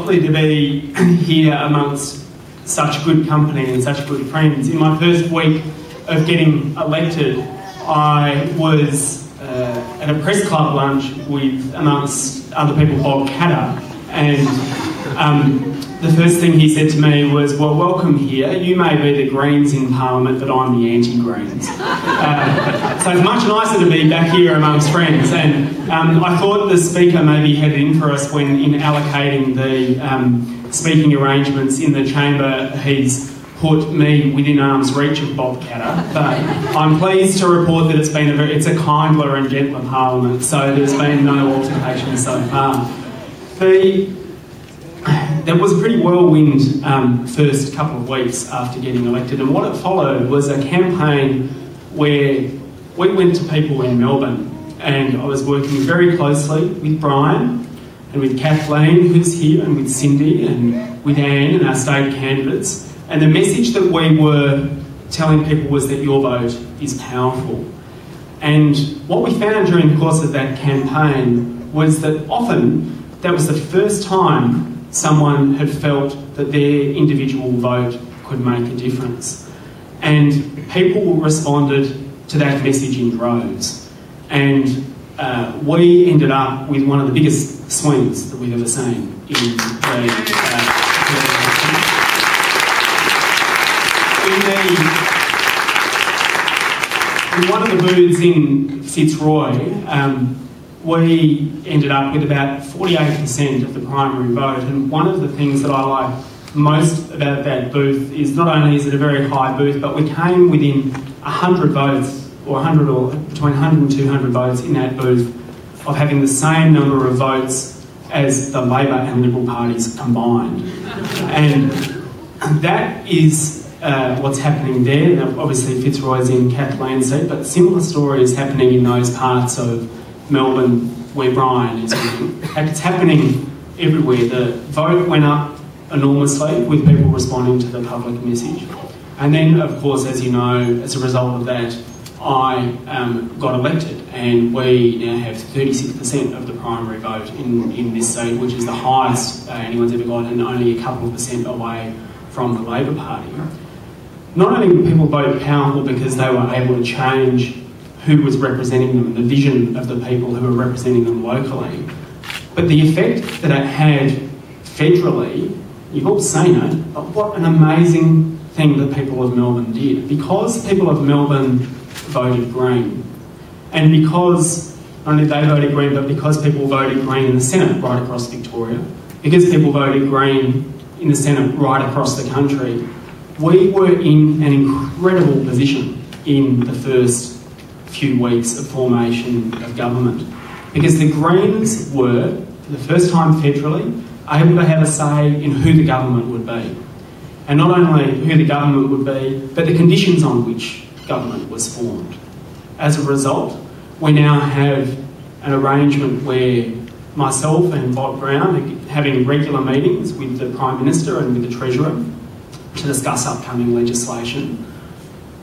lovely to be here amongst such good company and such good friends. In my first week of getting elected, I was at a press club lunch with, amongst other people, Bob Katter, and the first thing he said to me was, well, welcome here. You may be the Greens in Parliament, but I'm the anti-Greens. So it's much nicer to be back here amongst friends. And I thought the Speaker maybe had it in for us when, in allocating the speaking arrangements in the chamber, he's put me within arm's reach of Bob Katter. But I'm pleased to report that it's a kindler and gentler Parliament, so there's been no altercation so far. There was a pretty whirlwind first couple of weeks after getting elected, and what it followed was a campaign where we went to people in Melbourne, and I was working very closely with Brian and with Kathleen, who's here, and with Cindy and with Anne and our state candidates, and the message that we were telling people was that your vote is powerful. And what we found during the course of that campaign was that often that was the first time someone had felt that their individual vote could make a difference. And people responded to that message in droves. And we ended up with one of the biggest swings that we've ever seen in one of the booths in Fitzroy, we ended up with about 48% of the primary vote, and one of the things that I like most about that booth is not only is it a very high booth, but we came within 100 votes, or 100 or between 100 and 200 votes in that booth of having the same number of votes as the Labor and Liberal parties combined. And that is what's happening there. Now, obviously Fitzroy's in Kathleen's seat, but similar story is happening in those parts of Melbourne where Brian is living. It's happening everywhere. The vote went up enormously with people responding to the public message. And then, of course, as you know, as a result of that, I got elected, and we now have 36% of the primary vote in this seat, which is the highest anyone's ever got, and only a couple of percent away from the Labor Party. Not only were people vote powerful because they were able to change who was representing them, the vision of the people who were representing them locally, but the effect that it had federally, you've all seen it, but what an amazing thing the people of Melbourne did. Because people of Melbourne voted Green, and because not only they voted Green, but because people voted Green in the Senate right across Victoria, because people voted Green in the Senate right across the country, we were in an incredible position in the first few weeks of formation of government, because the Greens were, for the first time federally, able to have a say in who the government would be. And not only who the government would be, but the conditions on which government was formed. As a result, we now have an arrangement where myself and Bob Brown are having regular meetings with the Prime Minister and with the Treasurer to discuss upcoming legislation.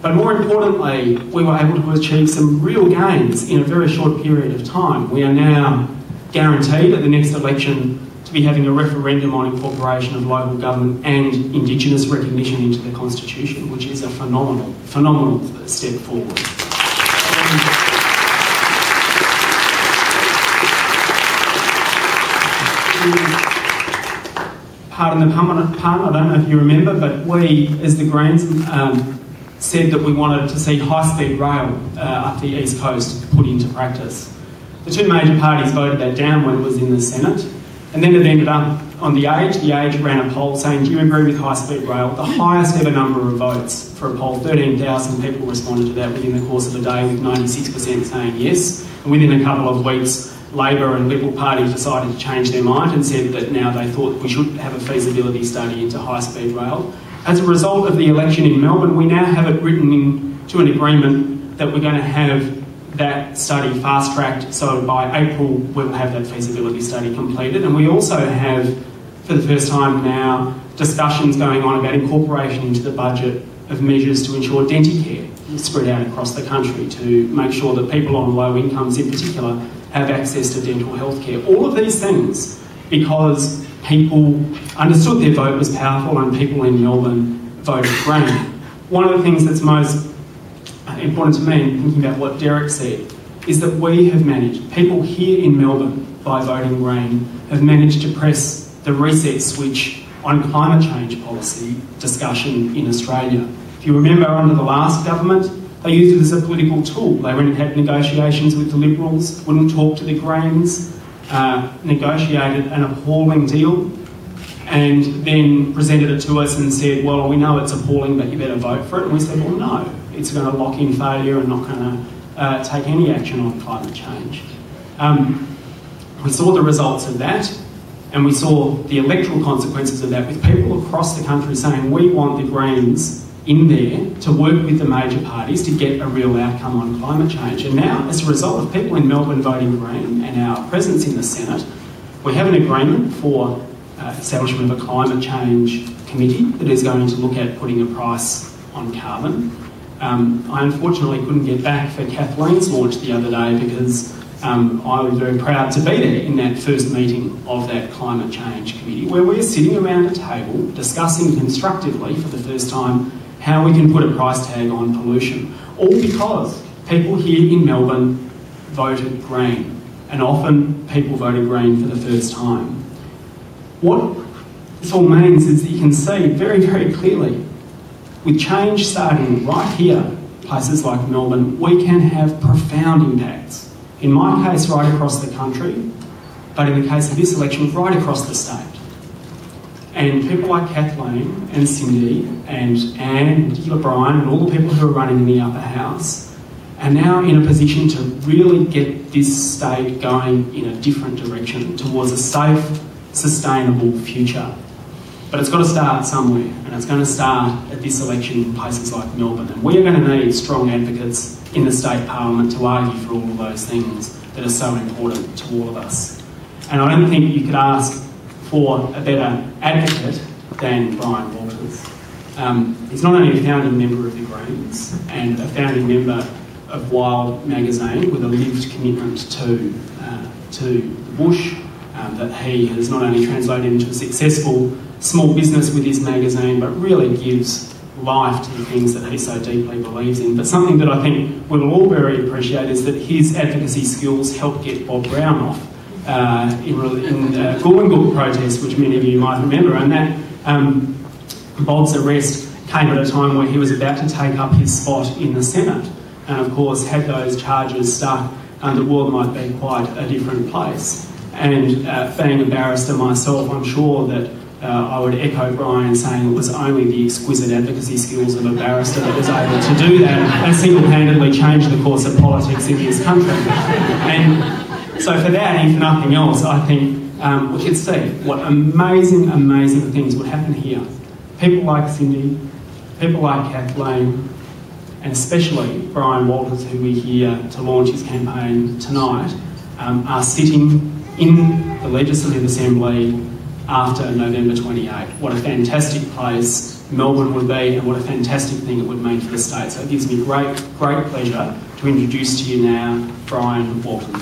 But more importantly, we were able to achieve some real gains in a very short period of time. We are now guaranteed at the next election to be having a referendum on incorporation of local government and Indigenous recognition into the Constitution, which is a phenomenal step forward. Pardon the pun, I don't know if you remember, but we, as the Greens, said that we wanted to see high-speed rail up the East Coast put into practice. The two major parties voted that down when it was in the Senate, and then it ended up on The Age. The Age ran a poll saying, do you agree with high-speed rail? The highest ever number of votes for a poll, 13,000 people responded to that within the course of a day, with 96% saying yes. And within a couple of weeks, Labor and Liberal parties decided to change their mind and said that now they thought we should have a feasibility study into high-speed rail. As a result of the election in Melbourne, we now have it written into an agreement that we're going to have that study fast-tracked, so by April we'll have that feasibility study completed. And we also have, for the first time now, discussions going on about incorporation into the budget of measures to ensure Denticare is spread out across the country, to make sure that people on low incomes in particular have access to dental health care. All of these things because people understood their vote was powerful and people in Melbourne voted Green. One of the things that's most important to me, thinking about what Derek said, is that we have managed, people here in Melbourne, by voting Green, have managed to press the reset switch on climate change policy discussion in Australia. If you remember, under the last government, they used it as a political tool. They went and had negotiations with the Liberals, wouldn't talk to the Greens, negotiated an appalling deal, and then presented it to us and said, well, we know it's appalling, but you better vote for it. And we said, well, no, it's going to lock in failure and not going to take any action on climate change. We saw the results of that, and we saw the electoral consequences of that, with people across the country saying, we want the Greens in there to work with the major parties to get a real outcome on climate change. And now, as a result of people in Melbourne voting Green and our presence in the Senate, we have an agreement for establishment of a climate change committee that is going to look at putting a price on carbon. I unfortunately couldn't get back for Kathleen's launch the other day because I was very proud to be there in that first meeting of that climate change committee, where we're sitting around a table discussing constructively for the first time how we can put a price tag on pollution, all because people here in Melbourne voted Green, and often people voted Green for the first time. What this all means is that you can see very, very clearly, with change starting right here, places like Melbourne, we can have profound impacts. In my case, right across the country, but in the case of this election, right across the state. And people like Kathleen and Cindy and Anne, in particular Brian, and all the people who are running in the upper house, are now in a position to really get this state going in a different direction towards a safe, sustainable future. But it's got to start somewhere, and it's going to start at this election in places like Melbourne. And we are going to need strong advocates in the state parliament to argue for all of those things that are so important to all of us. And I don't think you could ask for a better advocate than Brian Walters. He's not only a founding member of the Greens and a founding member of Wild magazine with a lived commitment to the bush, that he has not only translated into a successful small business with his magazine, but really gives life to the things that he so deeply believes in. But something that I think we will all very appreciate is that his advocacy skills helped get Bob Brown off in Gorwingook protest, which many of you might remember, and that Bob's arrest came at a time where he was about to take up his spot in the Senate, and of course, had those charges stuck, the world might be quite a different place. And being a barrister myself, I'm sure that I would echo Brian saying it was only the exquisite advocacy skills of a barrister that was able to do that and single-handedly change the course of politics in this country. And so for that, and for nothing else, I think we could see what amazing, amazing things would happen here. People like Cindy, people like Kathleen, and especially Brian Walters, who we hear to launch his campaign tonight, are sitting in the Legislative Assembly after November 28. What a fantastic place Melbourne would be, and what a fantastic thing it would mean for the state. So it gives me great, great pleasure to introduce to you now Brian Walters.